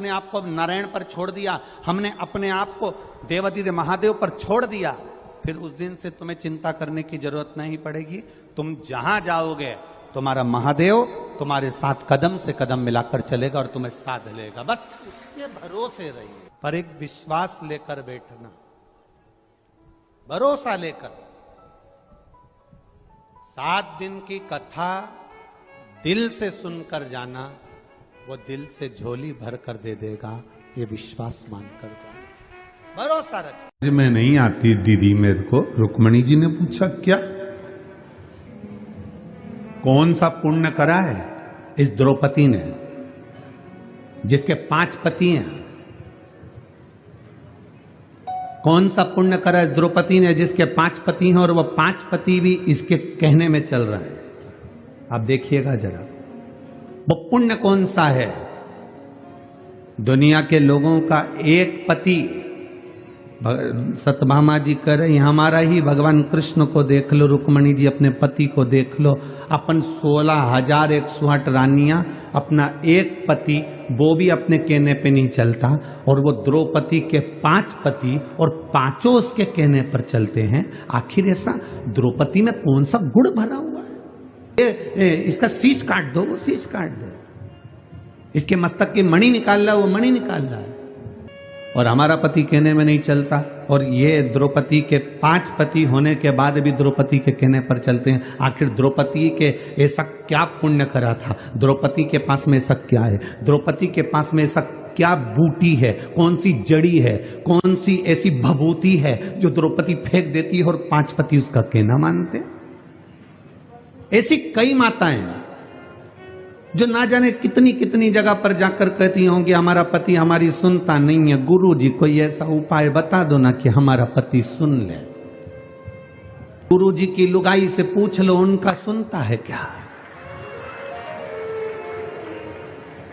अपने आप को नारायण पर छोड़ दिया, हमने अपने आप को देवाधिदेव महादेव पर छोड़ दिया, फिर उस दिन से तुम्हें चिंता करने की जरूरत नहीं पड़ेगी। तुम जहां जाओगे तुम्हारा महादेव तुम्हारे साथ कदम से कदम मिलाकर चलेगा और तुम्हें साध लेगा। बस इसके भरोसे रहिए, पर एक विश्वास लेकर बैठना, भरोसा लेकर। 7 दिन की कथा दिल से सुनकर जाना, वो दिल से झोली भर कर दे देगा, ये विश्वास मानकर जाना, भरोसा रख। मैं नहीं आती दीदी मेरे को, रुक्मणी जी ने पूछा क्या, कौन सा पुण्य करा है इस द्रौपदी ने, जिसके 5 पति हैं? कौन सा पुण्य करा इस द्रौपदी ने जिसके 5 पति हैं और वह 5 पति भी इसके कहने में चल रहा है? आप देखिएगा जरा, वो पुण्य कौन सा है? दुनिया के लोगों का एक पति, सत्यभामा जी कह रहे हमारा ही भगवान कृष्ण को देख लो, रुक्मणी जी अपने पति को देख लो, अपन 16,108 रानियां, अपना एक पति, वो भी अपने कहने पे नहीं चलता, और वो द्रौपदी के 5 पति और 5 उसके कहने पर चलते हैं। आखिर ऐसा द्रौपदी में कौन सा गुण भरा हुआ है? इसका शीश काट दो, वो शीश काट दो, इसके मस्तक की मणि निकाल रहा, वो मणि निकाल रहा है, और हमारा पति कहने में नहीं चलता। और ये द्रौपदी के 5 पति होने के बाद भी द्रौपदी के कहने पर चलते हैं। आखिर द्रौपदी के ऐसा क्या पुण्य करा था? द्रौपदी के पास में ऐसा क्या है? द्रौपदी के पास में ऐसा क्या बूटी है, कौन सी जड़ी है, कौन सी ऐसी भभूति है जो द्रौपदी फेंक देती है और 5 पति उसका कहना मानते? ऐसी कई माताएं जो ना जाने कितनी कितनी जगह पर जाकर कहती होंगी हमारा पति हमारी सुनता नहीं है, गुरु जी कोई ऐसा उपाय बता दो ना कि हमारा पति सुन ले। गुरु जी की लुगाई से पूछ लो उनका सुनता है क्या?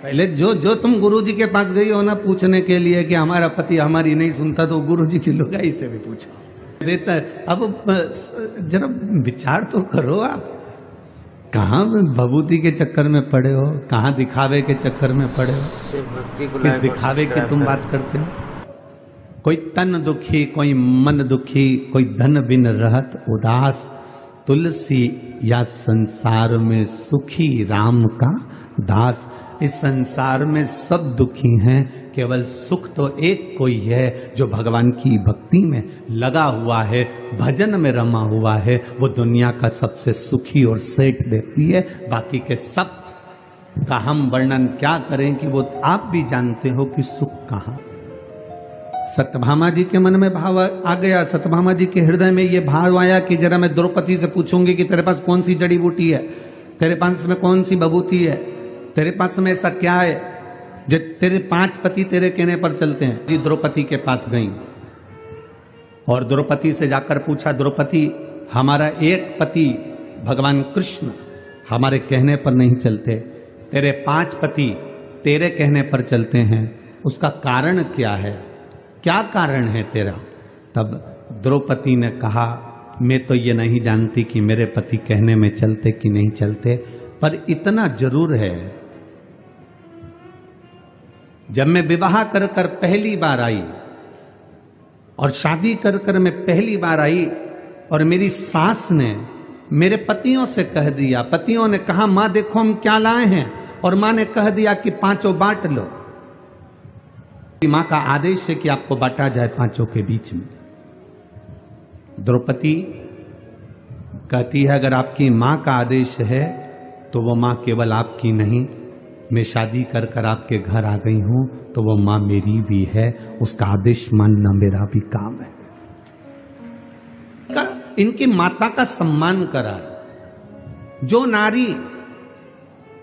पहले जो तुम गुरु जी के पास गई हो ना पूछने के लिए कि हमारा पति हमारी नहीं सुनता, तो गुरु जी की लुगाई से भी पूछो देता है। अब जरा विचार तो करो, आप कहाँ भभूति के चक्कर में पड़े हो, कहाँ दिखावे के चक्कर में पड़े हो, किस दिखावे की तुम बात करते हो? कोई तन दुखी, कोई मन दुखी, कोई धन बिन रहत उदास, तुलसी या संसार में सुखी राम का दास। इस संसार में सब दुखी हैं, केवल सुख तो एक कोई है जो भगवान की भक्ति में लगा हुआ है, भजन में रमा हुआ है, वो दुनिया का सबसे सुखी और सेठ व्यक्ति है। बाकी के सब का हम वर्णन क्या करें कि वो आप भी जानते हो कि सुख कहाँ। सत्यभामा जी के मन में भाव आ गया, सत्यभामा जी के हृदय में ये भाव आया कि जरा मैं द्रौपदी से पूछूंगी कि तेरे पास कौन सी जड़ी बूटी है, तेरे पास में कौन सी भभूति है, तेरे पास में ऐसा क्या है जो तेरे 5 पति तेरे कहने पर चलते हैं। जी द्रौपदी के पास गई और द्रौपदी से जाकर पूछा, द्रौपदी हमारा एक पति भगवान कृष्ण हमारे कहने पर नहीं चलते, तेरे 5 पति तेरे कहने पर चलते हैं, उसका कारण क्या है, क्या कारण है तेरा? तब द्रौपदी ने कहा, मैं तो ये नहीं जानती कि मेरे पति कहने में चलते कि नहीं चलते, पर इतना जरूर है जब मैं विवाह कर कर पहली बार आई और शादी कर कर मैं पहली बार आई और मेरी सास ने मेरे पतियों से कह दिया, पतियों ने कहा माँ देखो हम क्या लाए हैं, और माँ ने कह दिया कि 5 बांट लो। माँ का आदेश है कि आपको बांटा जाए 5 के बीच में। द्रौपदी कहती है अगर आपकी माँ का आदेश है तो वो माँ केवल आपकी नहीं, मैं शादी कर कर आपके घर आ गई हूं तो वो माँ मेरी भी है, उसका आदेश मानना मेरा भी काम है। इनकी माता का सम्मान करा। जो नारी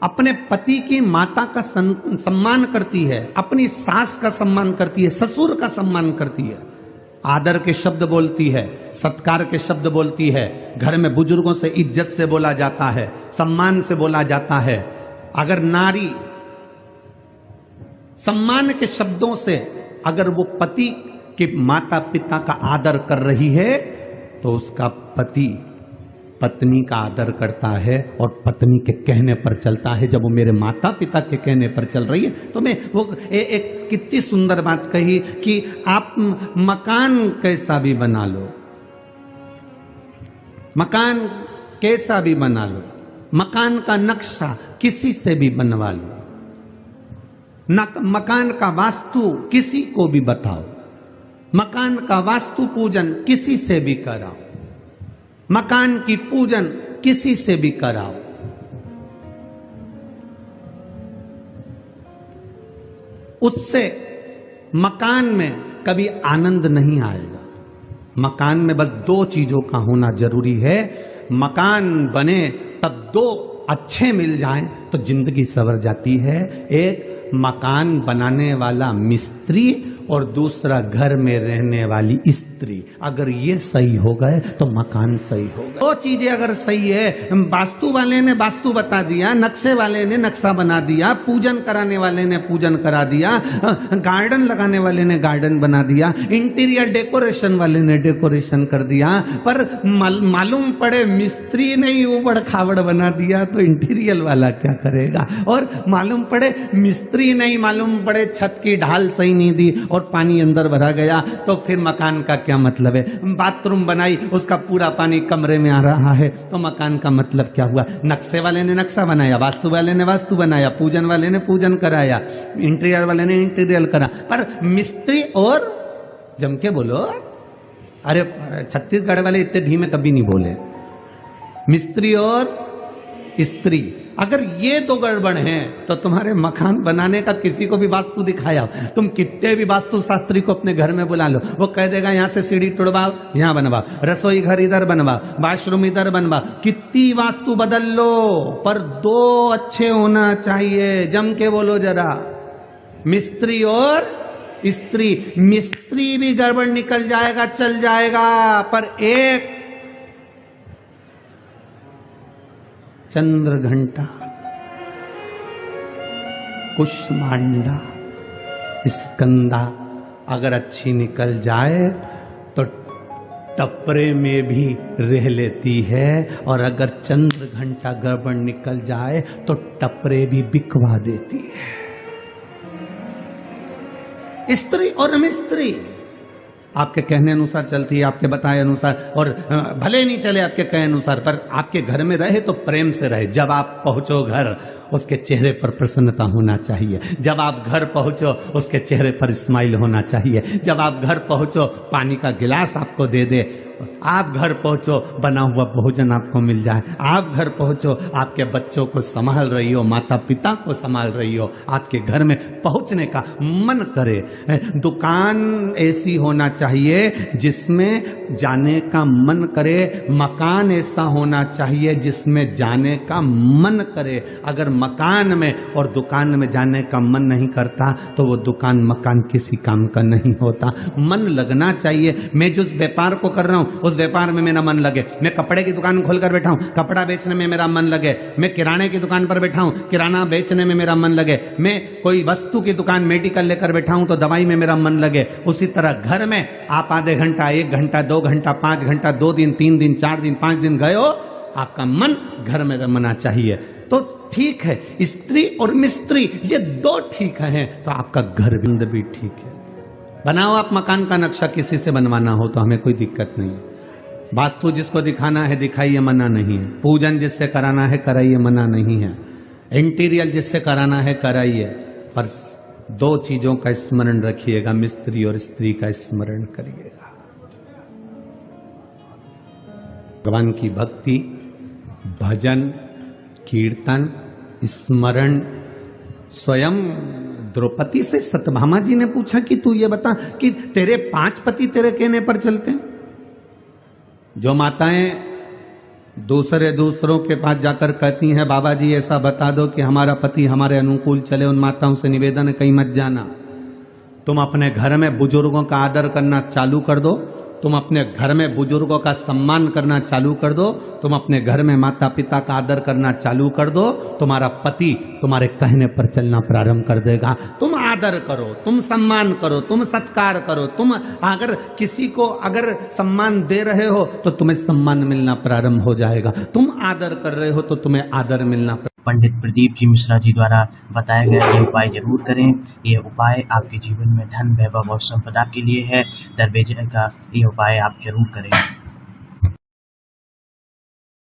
अपने पति की माता का सम्मान करती है, अपनी सास का सम्मान करती है, ससुर का सम्मान करती है, आदर के शब्द बोलती है, सत्कार के शब्द बोलती है, घर में बुजुर्गों से इज्जत से बोला जाता है, सम्मान से बोला जाता है। अगर नारी सम्मान के शब्दों से अगर वो पति के माता पिता का आदर कर रही है तो उसका पति पत्नी का आदर करता है और पत्नी के कहने पर चलता है। जब वो मेरे माता पिता के कहने पर चल रही है तो मैं वो एक कितनी सुंदर बात कही कि आप मकान कैसा भी बना लो, मकान कैसा भी बना लो, मकान का नक्शा किसी से भी बनवा लो, मकान का वास्तु किसी को भी बताओ, मकान का वास्तु पूजन किसी से भी कराओ, मकान की पूजन किसी से भी कराओ, उससे मकान में कभी आनंद नहीं आएगा। मकान में बस दो चीजों का होना जरूरी है। मकान बने तब दो अच्छे मिल जाएं तो जिंदगी संवर जाती है। एक मकान बनाने वाला मिस्त्री और दूसरा घर में रहने वाली स्त्री। अगर ये सही हो गए तो मकान सही हो गए। दो चीजें अगर सही है, वास्तु वाले ने वास्तु बता दिया, नक्शे वाले ने नक्शा बना दिया, पूजन कराने वाले ने पूजन करा दिया, गार्डन लगाने वाले ने गार्डन बना दिया, इंटीरियर डेकोरेशन वाले ने डेकोरेशन कर दिया, पर मालूम पड़े मिस्त्री ने ही उबड़ खाबड़ बना दिया तो इंटीरियर वाला क्या करेगा। और मालूम पड़े मिस्त्री नहीं, मालूम पड़े छत की ढाल सही नहीं दी और पानी अंदर भरा गया तो फिर मकान का क्या मतलब है। बाथरूम बनाई, उसका पूरा पानी कमरे में आ रहा है तो मकान का मतलब क्या हुआ। नक्शे वाले ने नक्शा बनाया, वास्तु वाले ने वास्तु बनाया, पूजन वाले ने पूजन कराया, इंटीरियर वाले ने इंटीरियर करा, पर मिस्त्री और जम के बोलो, अरे छत्तीसगढ़ वाले इतने धीमे कभी नहीं बोले, मिस्त्री और स्त्री। अगर ये दो गड़बड़ हैं तो तुम्हारे मकान बनाने का किसी को भी वास्तु दिखाया, तुम कितने भी वास्तु शास्त्री को अपने घर में बुला लो, वो कह देगा यहां से सीढ़ी तोड़वाओ, यहां बनवाओ, रसोई घर इधर बनवाओ, वॉशरूम इधर बनवाओ, कितनी वास्तु बदल लो, पर दो अच्छे होना चाहिए। जम के बोलो जरा, मिस्त्री और स्त्री। मिस्त्री भी गड़बड़ निकल जाएगा, चल जाएगा, पर एक चंद्र घंटा, कुष्मांडा, स्कंदा अगर अच्छी निकल जाए तो टपरे में भी रह लेती है, और अगर चंद्र घंटा गड़बड़ निकल जाए तो टपरे भी बिकवा देती है। स्त्री और मिस्त्री आपके कहने अनुसार चलती है, आपके बताए अनुसार, और भले नहीं चले आपके कहे अनुसार, पर आपके घर में रहे तो प्रेम से रहे। जब आप पहुंचो घर, उसके चेहरे पर प्रसन्नता होना चाहिए। जब आप घर पहुंचो, उसके चेहरे पर स्माइल होना चाहिए। जब आप घर पहुंचो, पानी का गिलास आपको दे दे। आप घर पहुंचो, बना हुआ भोजन आपको मिल जाए। आप घर पहुंचो, आपके बच्चों को संभाल रही हो, माता पिता को संभाल रही हो, आपके घर में पहुंचने का मन करे। दुकान ऐसी होना चाहिए जिसमें जाने का मन करे, मकान ऐसा होना चाहिए जिसमें जाने का मन करे। अगर मकान में और दुकान में जाने का मन नहीं करता तो वो दुकान मकान किसी काम का नहीं होता। मन लगना चाहिए। मैं जिस व्यापार को कर रहा हूं उस व्यापार में मेरा मन लगे। मैं कपड़े की दुकान खोलकर बैठा हूं, कपड़ा बेचने में मेरा मन लगे। मैं किराने की दुकान पर बैठा हूं, किराना बेचने में मेरा मन लगे। मैं कोई वस्तु की दुकान मेडिकल लेकर बैठा हूं तो दवाई में मेरा मन लगे। उसी तरह घर में आप आधे घंटा, 1 घंटा, 2 घंटा, 5 घंटा, 2 दिन, 3 दिन, 4 दिन, 5 दिन गए हो, आपका मन घर में रमना चाहिए तो ठीक है। स्त्री और मिस्त्री ये दो ठीक हैं तो आपका घर भी ठीक है। बनाओ आप मकान का नक्शा, किसी से बनवाना हो तो हमें कोई दिक्कत नहीं है। वास्तु जिसको दिखाना है दिखाइए, मना नहीं है। पूजन जिससे कराना है कराइए, मना नहीं है। इंटीरियर जिससे कराना है कराइए, पर 2 चीजों का स्मरण रखिएगा, मिस्त्री और स्त्री का स्मरण करिएगा। भगवान की भक्ति, भजन, कीर्तन, स्मरण। स्वयं द्रौपदी से सत्यभामा जी ने पूछा कि तू ये बता कि तेरे 5 पति तेरे कहने पर चलते हैं। जो माताएं दूसरों के पास जाकर कहती हैं बाबा जी ऐसा बता दो कि हमारा पति हमारे अनुकूल चले, उन माताओं से निवेदन है कहीं मत जाना। तुम अपने घर में बुजुर्गों का आदर करना चालू कर दो तुम अपने घर में बुजुर्गों का सम्मान करना चालू कर दो, तुम अपने घर में माता पिता का आदर करना चालू कर दो, तुम्हारा पति तुम्हारे कहने पर चलना प्रारंभ कर देगा। तुम आदर करो, तुम सम्मान करो, तुम सत्कार करो, तुम अगर किसी को अगर सम्मान दे रहे हो तो तुम्हें सम्मान मिलना प्रारंभ हो जाएगा, तुम आदर कर रहे हो तो तुम्हें आदर मिलना। पंडित प्रदीप जी मिश्रा जी द्वारा बताया गया ये उपाय जरूर करें। ये उपाय आपके जीवन में धन, वैभव और संपदा के लिए है। दरवेजे का ये उपाय आप जरूर करें।